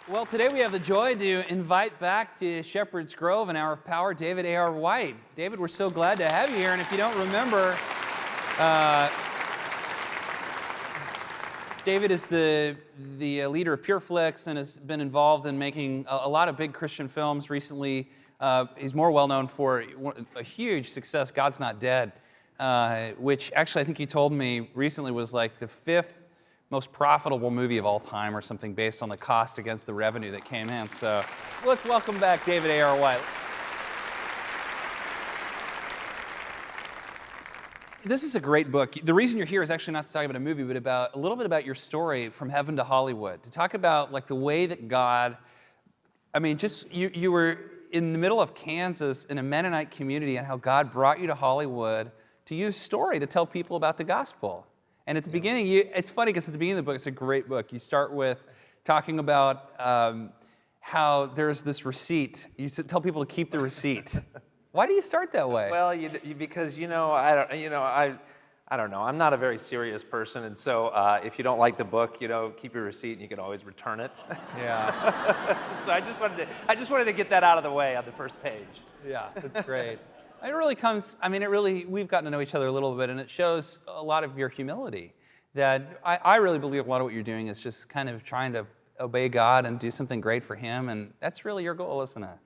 Well, today we have the joy to invite back to Shepherd's Grove, an hour of power, David A.R. White. David, we're so glad to have you here. And if you don't remember, David is the leader of PureFlix and has been involved in making a lot of big Christian films recently. He's more well known for a huge success, God's Not Dead, which actually I think he told me recently was like the fifth most profitable movie of all time or something based on the cost against the revenue that came in. So let's welcome back David A.R. White. This is a great book. The reason you're here is actually not to talk about a movie, but about a little bit about your story from heaven to Hollywood. To talk about like the way that God, I mean, just you were in the middle of Kansas in a Mennonite community and how God brought you to Hollywood to use story to tell people about the gospel. And at the beginning, it's funny because at the beginning of the book, it's a great book. You start with talking about how there's this receipt. You tell people to keep the receipt. Why do you start that way? Well, because I don't know. I'm not a very serious person, and so if you don't like the book, keep your receipt, and you can always return it. Yeah. So I just wanted to get that out of the way on the first page. Yeah, that's great. It really comes, we've gotten to know each other a little bit, and it shows a lot of your humility. That I really believe a lot of what you're doing is just kind of trying to obey God and do something great for Him, and that's really your goal, isn't it?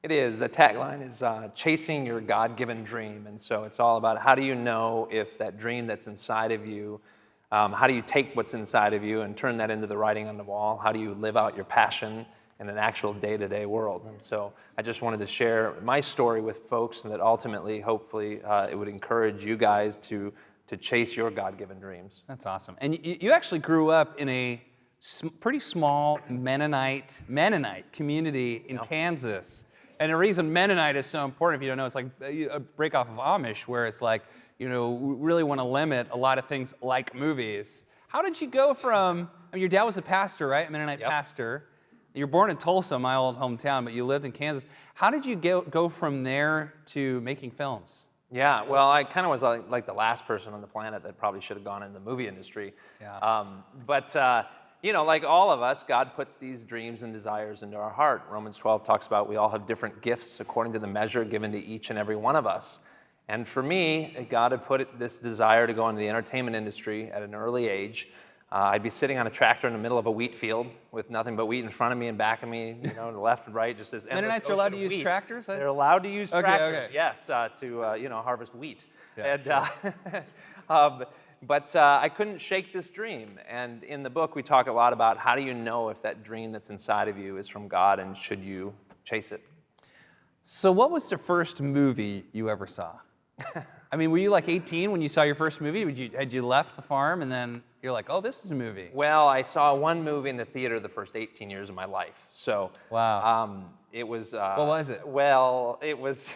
It is. The tagline is chasing your God-given dream, and so it's all about how do you know if that dream that's inside of you, how do you take what's inside of you and turn that into the writing on the wall? How do you live out your passion in an actual day-to-day world? And so I just wanted to share my story with folks, and that ultimately, hopefully, it would encourage you guys to chase your God-given dreams. That's awesome. And you actually grew up in a pretty small Mennonite community in Kansas. And the reason Mennonite is so important, if you don't know, it's like a break off of Amish, where it's like, we really want to limit a lot of things like movies. How did you go from, your dad was a pastor, right? A Mennonite pastor. You were born in Tulsa, my old hometown, but you lived in Kansas. How did you go from there to making films? Yeah, well, I kind of was like the last person on the planet that probably should have gone into the movie industry. Yeah. Like all of us, God puts these dreams and desires into our heart. Romans 12 talks about we all have different gifts according to the measure given to each and every one of us. And for me, God had put this desire to go into the entertainment industry at an early age. I'd be sitting on a tractor in the middle of a wheat field with nothing but wheat in front of me and back of me, left and right, just this endless Mennonites are allowed to use tractors? They're allowed to use tractors, okay. Yes, to harvest wheat. Yeah, And, but I couldn't shake this dream. And in the book, we talk a lot about how do you know if that dream that's inside of you is from God, and should you chase it? So what was the first movie you ever saw? Were you like 18 when you saw your first movie? Had you left the farm and then you're like, oh, this is a movie? Well, I saw one movie in the theater the first 18 years of my life. So wow. It was... what was it? Well, it was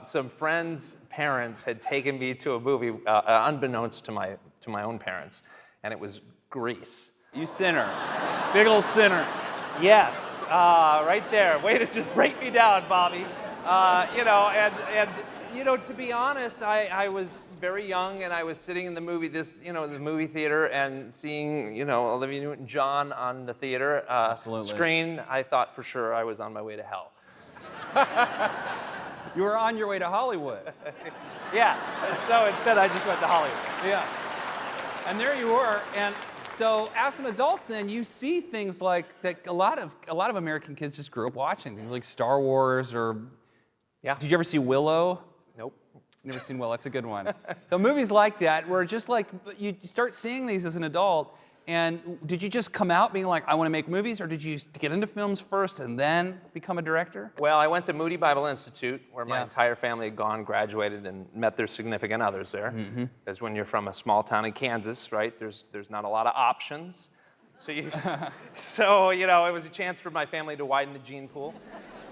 some friends' parents had taken me to a movie unbeknownst to my own parents, and it was Grease. You sinner. Big old sinner. Yes, right there. Way to just break me down, Bobby. To be honest, I was very young, and I was sitting in the movie theater and seeing, Olivia Newton-John on the theater screen. I thought for sure I was on my way to hell. You were on your way to Hollywood. Yeah, and so instead I just went to Hollywood. Yeah. And there you were, and so as an adult then, you see things like that a lot of American kids just grew up watching, things like Star Wars or... Yeah. Did you ever see Willow? Nope. Never seen Willow. That's a good one. So movies like that, where just like you start seeing these as an adult, and did you just come out being like, I want to make movies, or did you get into films first and then become a director? Well, I went to Moody Bible Institute, where my entire family had gone, graduated, and met their significant others there. Because when you're from a small town in Kansas, right, there's not a lot of options. So it was a chance for my family to widen the gene pool.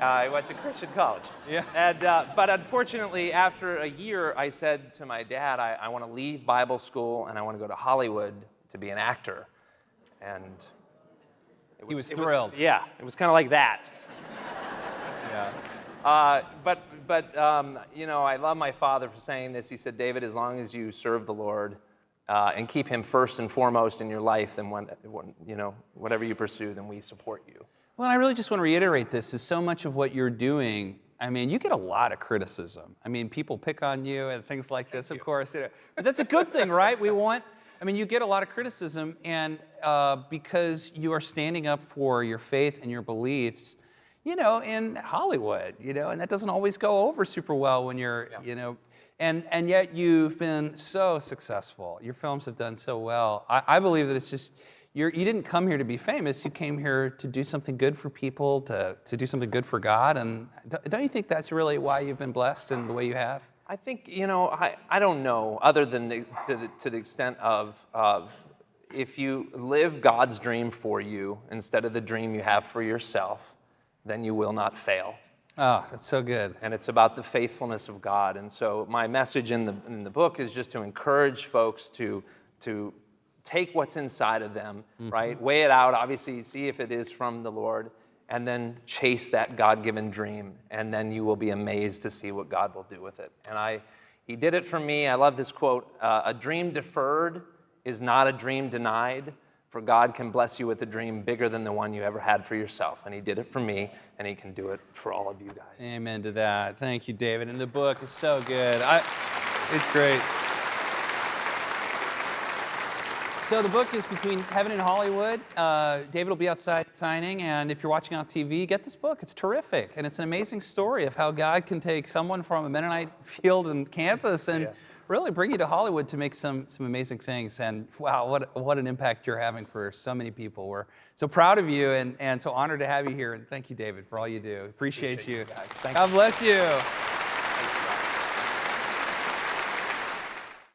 I went to Christian college. Yeah. And, but unfortunately, after a year, I said to my dad, I want to leave Bible school and I want to go to Hollywood to be an actor. And he was thrilled. It was kind of like that. Yeah. I love my father for saying this. He said, David, as long as you serve the Lord and keep him first and foremost in your life, then whatever you pursue, then we support you. Well, I really just want to reiterate this, is so much of what you're doing, I mean, you get a lot of criticism. I mean, people pick on you and things like this, of course. But that's a good thing, right? You get a lot of criticism, and because you are standing up for your faith and your beliefs, in Hollywood, and that doesn't always go over super well when you're, and yet you've been so successful. Your films have done so well. I believe that it's just, you didn't come here to be famous. You came here to do something good for people, to do something good for God. And don't you think that's really why you've been blessed in the way you have? I think, I don't know, other than to the extent of if you live God's dream for you instead of the dream you have for yourself, then you will not fail. Oh, that's so good. And it's about the faithfulness of God. And so my message in the book is just to encourage folks to take what's inside of them, right? Weigh it out, obviously, see if it is from the Lord, and then chase that God-given dream, and then you will be amazed to see what God will do with it. And he did it for me. I love this quote, a dream deferred is not a dream denied, for God can bless you with a dream bigger than the one you ever had for yourself. And he did it for me, and he can do it for all of you guys. Amen to that. Thank you, David. And the book is so good. It's great. So the book is Between Heaven and Hollywood. David will be outside signing, and if you're watching on TV, get this book. It's terrific, and it's an amazing story of how God can take someone from a Mennonite field in Kansas and really bring you to Hollywood to make some amazing things. And wow, what an impact you're having for so many people. We're so proud of you and so honored to have you here. And thank you, David, for all you do. Appreciate you. Guys. Thank God bless you.